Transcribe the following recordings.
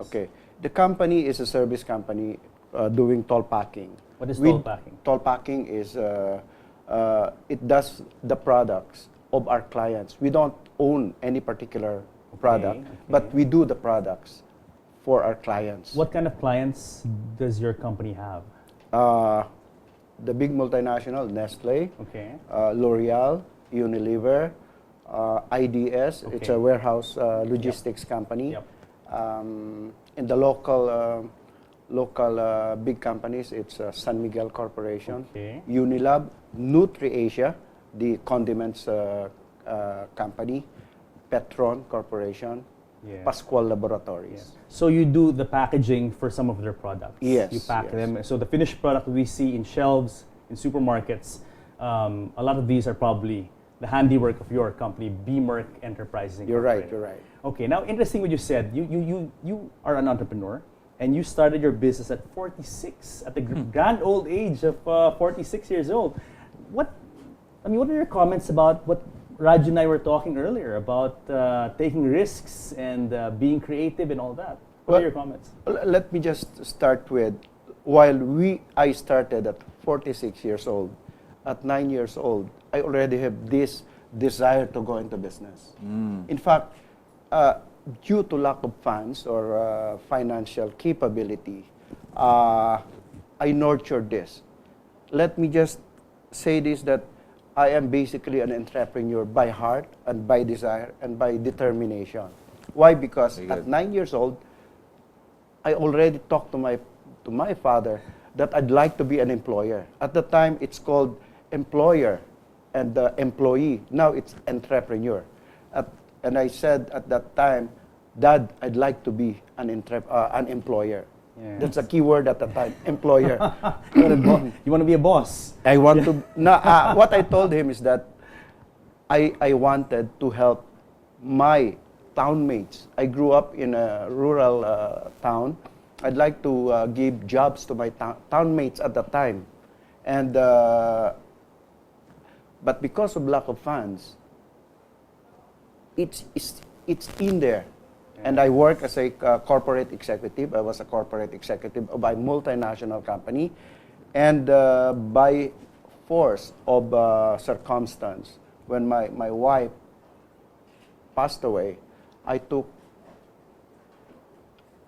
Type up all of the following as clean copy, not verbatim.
Okay. The company is a service company doing toll packing. What is toll packing? Toll packing is, it does the products of our clients. We don't own any particular product, but we do the products for our clients. What kind of clients does your company have? The big multinational, Nestle, Okay. L'Oreal, Unilever, IDS, Okay. it's a warehouse logistics company. Yep. In the local big companies, it's San Miguel Corporation, Okay. Unilab, NutriAsia, the condiments company, Petron Corporation, Yes. Pascual Laboratories. So you do the packaging for some of their products. Yes, You pack yes. them. So the finished product we see in shelves, in supermarkets, a lot of these are probably the handiwork of your company, B-Merck Enterprises You're right, Incorporated. you're right. Okay, now interesting what you said. You are an entrepreneur and you started your business at 46, at the grand old age of 46 years old. What are your comments about what Raju and I were talking earlier about taking risks and being creative and all that? What are your comments? Let me just start with, while I started at 46 years old, at 9 years old, I already have this desire to go into business. In fact, due to lack of funds or financial capability, I nurtured this. Let me just say this, that I am basically an entrepreneur by heart and by desire and by determination. Why? Because at 9 years old, I already talked to my father that I'd like to be an employer. At the time, it's called employer and employee. Now it's entrepreneur. And I said at that time, Dad, I'd like to be an employer. Yes. That's a key word at the time, employer. You want to be a boss? I want to. No, what I told him is that I wanted to help my townmates. I grew up in a rural town. I'd like to give jobs to my townmates at the time, and but because of lack of funds, it's in there. And I work as a corporate executive. I was a corporate executive of a multinational company. And by force of circumstance, when my wife passed away, I took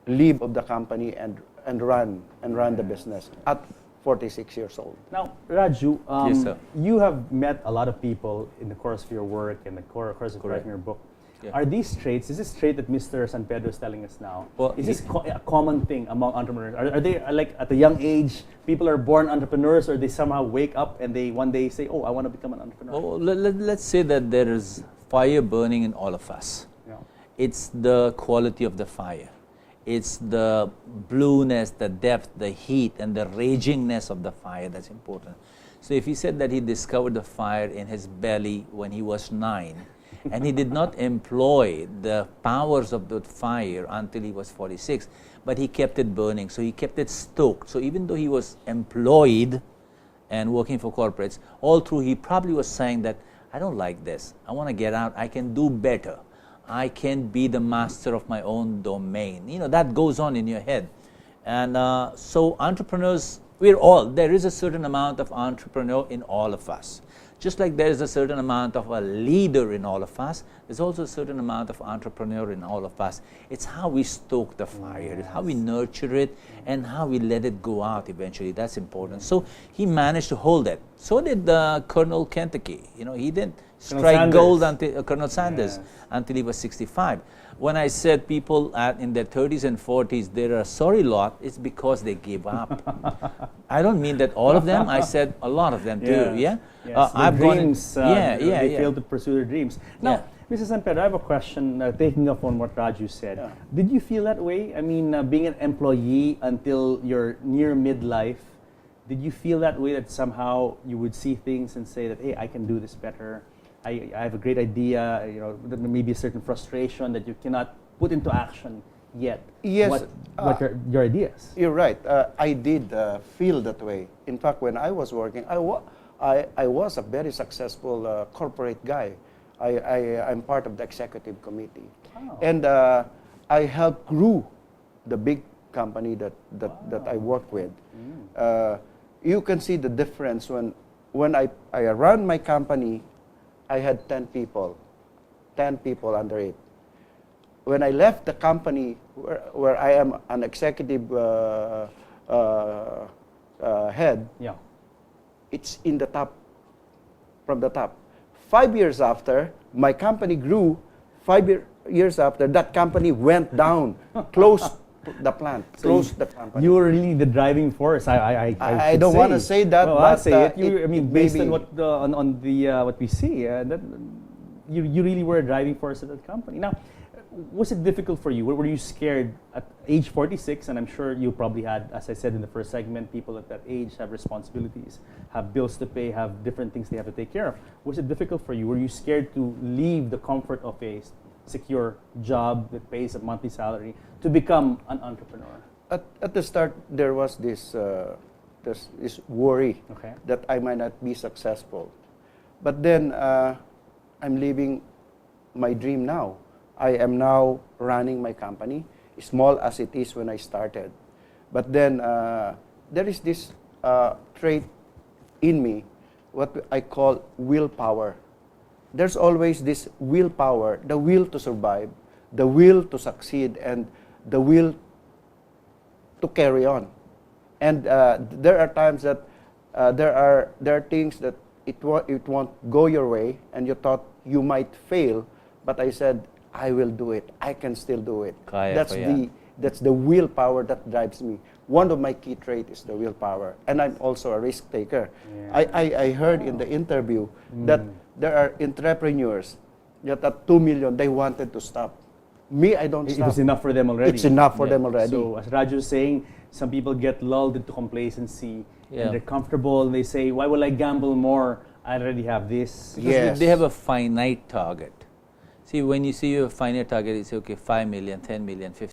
leave of the company and run the business at 46 years old. Now, Raju, Yes, sir. you have met a lot of people in the course of your work and the course of writing your book. Yeah. Are these traits, is this trait that Mr. San Pedro is telling us now, Well, is this a common thing among entrepreneurs? Are they like at a young age, people are born entrepreneurs, or they somehow wake up and they one day say, oh, I want to become an entrepreneur? Oh, let's say that there is fire burning in all of us. Yeah. It's the quality of the fire. It's the blueness, the depth, the heat, and the ragingness of the fire that's important. So if he said that he discovered the fire in his belly when he was 9, and he did not employ the powers of the fire until he was 46, but he kept it burning, so he kept it stoked. So even though he was employed and working for corporates, all through he probably was saying that, I don't like this, I want to get out, I can do better, I can be the master of my own domain. That goes on in your head. And so entrepreneurs, there is a certain amount of entrepreneur in all of us. Just like there is a certain amount of a leader in all of us, there's also a certain amount of entrepreneur in all of us. It's how we stoke the fire, it's how we nurture it, and how we let it go out eventually. That's important. So he managed to hold that. So did Colonel Kentucky. He didn't strike gold until Colonel Sanders until he was 65. When I said people in their 30s and 40s, they're a sorry lot, it's because they gave up. I don't mean that all of them. I said a lot of them too. Yeah. Yes, they failed to pursue their dreams. Now, Mrs. San Pedro, I have a question taking up on what Raju said. Yeah. Did you feel that way? I mean, being an employee until you're near midlife, did you feel that way, that somehow you would see things and say that, hey, I can do this better? I have a great idea, there may be a certain frustration that you cannot put into action yet. Yes. What are your ideas? You're right. I did feel that way. In fact, when I was working, I was a very successful corporate guy. I'm part of the executive committee. Oh. And I helped grow the big company that I work with. You can see the difference when I run my company, I had 10 people under it. When I left the company where I am an executive head, Yeah. it's in the top, from the top. 5 years after, my company grew. 5 years after, that company went down, closed the plant, closed the company. You were really the driving force. I should don't say. want to say that, Well, but I'll say it. I mean, based maybe- on what what we see, that you really were a driving force at that company. Now, was it difficult for you? Were you scared at age 46? And I'm sure you probably had, as I said in the first segment, people at that age have responsibilities, have bills to pay, have different things they have to take care of. Was it difficult for you? Were you scared to leave the comfort of a secure job that pays a monthly salary to become an entrepreneur? At the start, there was this worry Okay. that I might not be successful. But then I'm living my dream now. I am now running my company, small as it is when I started. But then there is this trait in me, what I call willpower. There's always this willpower, the will to survive, the will to succeed, and the will to carry on. And there are times that there are things that it won't go your way, and you thought you might fail, but I said, I will do it. I can still do it. Kaya That's ko yan. that's the willpower that drives me. One of my key traits is the willpower, and I'm also a risk taker. Yeah. I heard in the interview that there are entrepreneurs that at 2 million they wanted to stop. Me, I don't It stop. was enough for them already. It's enough for Yeah. them already. So, as Raju was saying, some people get lulled into complacency Yeah. and they're comfortable and they say, why will I gamble more? I already have this. Because Yes. they have a finite target. See, when you see a finite target, you say, okay, 5 million, 10 million, 15